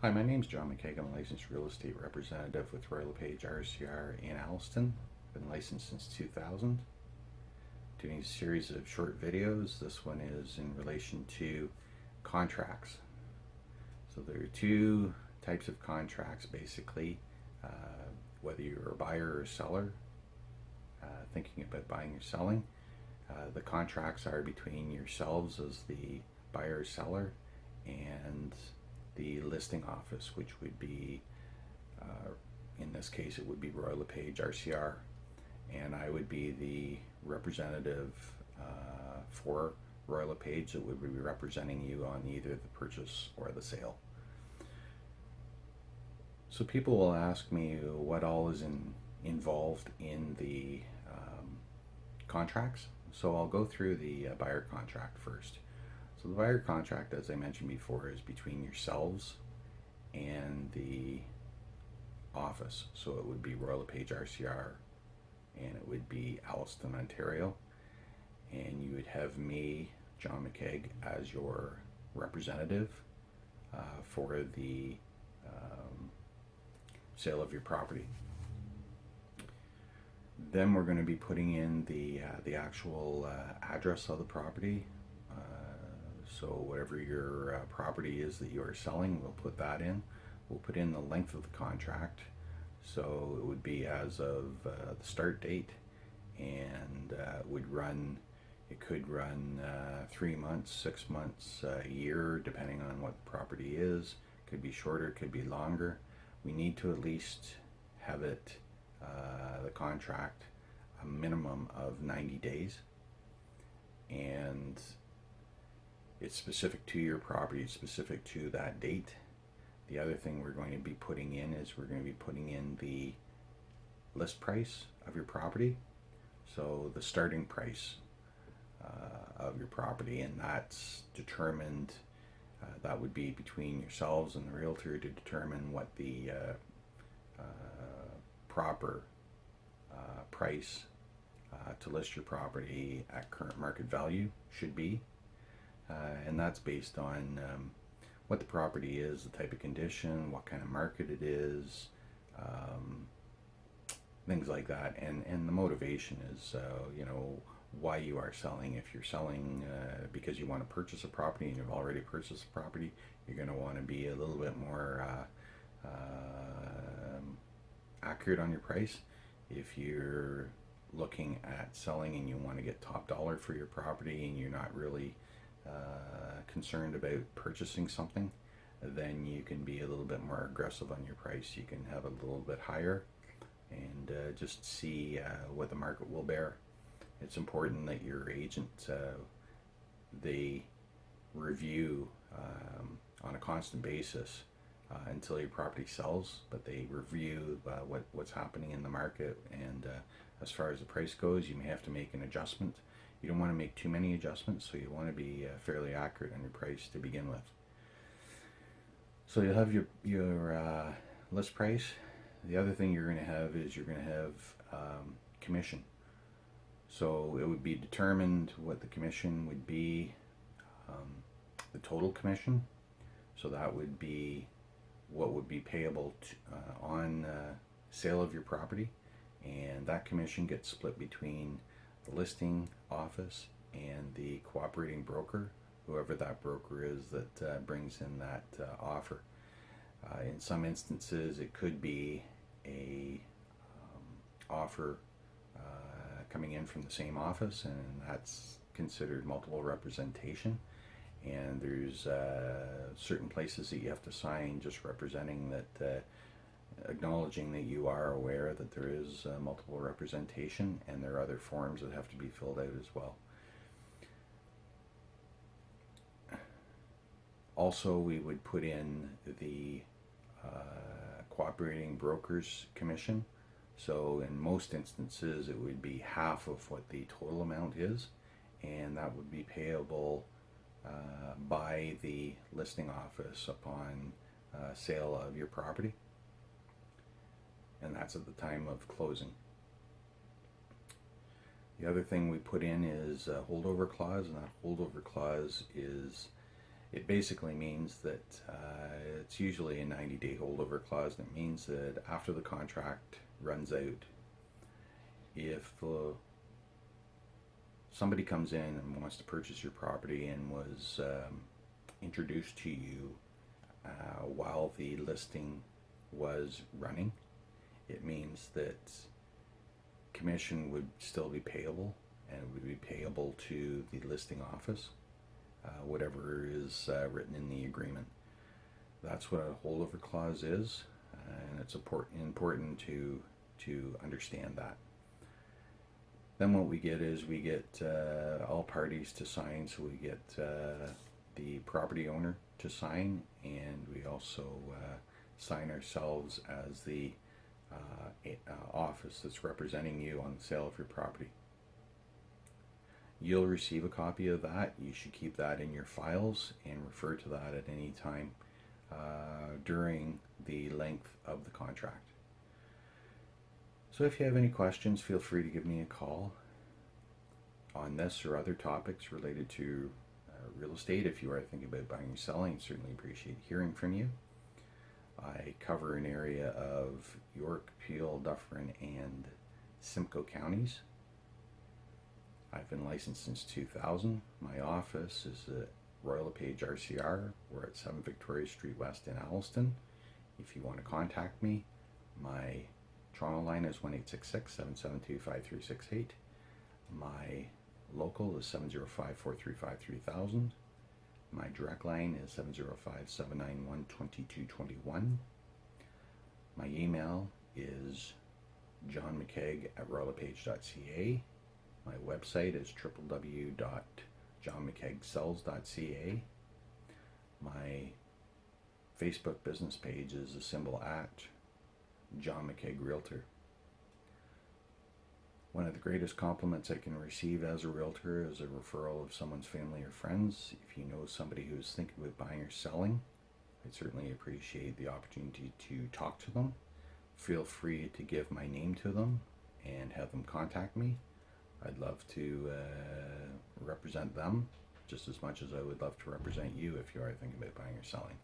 Hi, my name's John McKeag. I'm a licensed real estate representative with Royal LePage RCR in Alliston. Been licensed since 2000. Doing a series of short videos. This one is in relation to contracts. So there are two types of contracts basically. Whether you're a buyer or a seller, thinking about buying or selling, the contracts are between yourselves as the buyer or seller and the listing office, which would be, in this case, it would be Royal LePage RCR, and I would be the representative for Royal LePage that would be representing you on either the purchase or the sale. So people will ask me what all is involved in the contracts. So I'll go through the buyer contract first. So the buyer contract, as I mentioned before, is between yourselves and the office. So it would be Royal LePage RCR and it would be Alliston, Ontario. And you would have me, John McKeag, as your representative for the sale of your property. Then we're going to be putting in the actual address of the property. So whatever your property is that you are selling, we'll put that in. We'll put in the length of the contract. So it would be as of the start date, and it could run 3 months, 6 months, a year, depending on what the property is. Could be shorter, could be longer. We need to at least have it, the contract, a minimum of 90 days. And it's specific to your property, it's specific to that date. The other thing we're going to be putting in is we're going to be putting in the list price of your property. So the starting price of your property, and that's determined, that would be between yourselves and the realtor to determine what the proper price to list your property at current market value should be. And that's based on what the property is, the type of condition, what kind of market it is, things like that. And the motivation is, why you are selling. If you're selling because you want to purchase a property and you've already purchased a property, you're going to want to be a little bit more accurate on your price. If you're looking at selling and you want to get top dollar for your property and you're not really concerned about purchasing something, then you can be a little bit more aggressive on your price. You can have a little bit higher and just see what the market will bear. It's important that your agent, they review on a constant basis until your property sells, but they review what's happening in the market, and as far as the price goes, you may have to make an adjustment. You don't want to make too many adjustments, so you want to be fairly accurate on your price to begin with. So you'll have your list price. The other thing you're going to have is you're going to have commission. So it would be determined what the commission would be, the total commission. So that would be what would be payable on sale of your property, and that commission gets split between the listing office and the cooperating broker, whoever that broker is that brings in that offer. In some instances, it could be a offer coming in from the same office, and that's considered multiple representation. And there's certain places that you have to sign just representing that, acknowledging that you are aware that there is multiple representation, and there are other forms that have to be filled out as well. Also, we would put in the cooperating brokers commission. So in most instances it would be half of what the total amount is, and that would be payable by the listing office upon sale of your property, and that's at the time of closing. The other thing we put in is a holdover clause, and that holdover clause is It basically means that it's usually a 90-day holdover clause, and it means that after the contract runs out, if somebody comes in and wants to purchase your property and was introduced to you while the listing was running, it means that commission would still be payable, and it would be payable to the listing office, whatever is written in the agreement. That's what a holdover clause is, and it's important to understand that. Then what we get is we get all parties to sign, so we get the property owner to sign, and we also sign ourselves as the office that's representing you on the sale of your property. You'll receive a copy of that. You should keep that in your files and refer to that at any time during the length of the contract. So if you have any questions, feel free to give me a call on this or other topics related to real estate. If you are thinking about buying or selling, I certainly appreciate hearing from you. I cover an area of York, Peel, Dufferin, and Simcoe counties. I've been licensed since 2000. My office is at Royal LePage RCR. We're at 7 Victoria Street West in Alliston. If you want to contact me, my Toronto line is 1-866-772-5368. My local is 705-435-3000. My direct line is 705-791-2221. My email is johnmckeg@royallepage.ca. My website is www.johnmckegsells.ca. My Facebook business page is the symbol @ John McKeag Realtor. One of the greatest compliments I can receive as a realtor is a referral of someone's family or friends. If you know somebody who's thinking about buying or selling, I'd certainly appreciate the opportunity to talk to them. Feel free to give my name to them and have them contact me. I'd love to represent them just as much as I would love to represent you if you are thinking about buying or selling.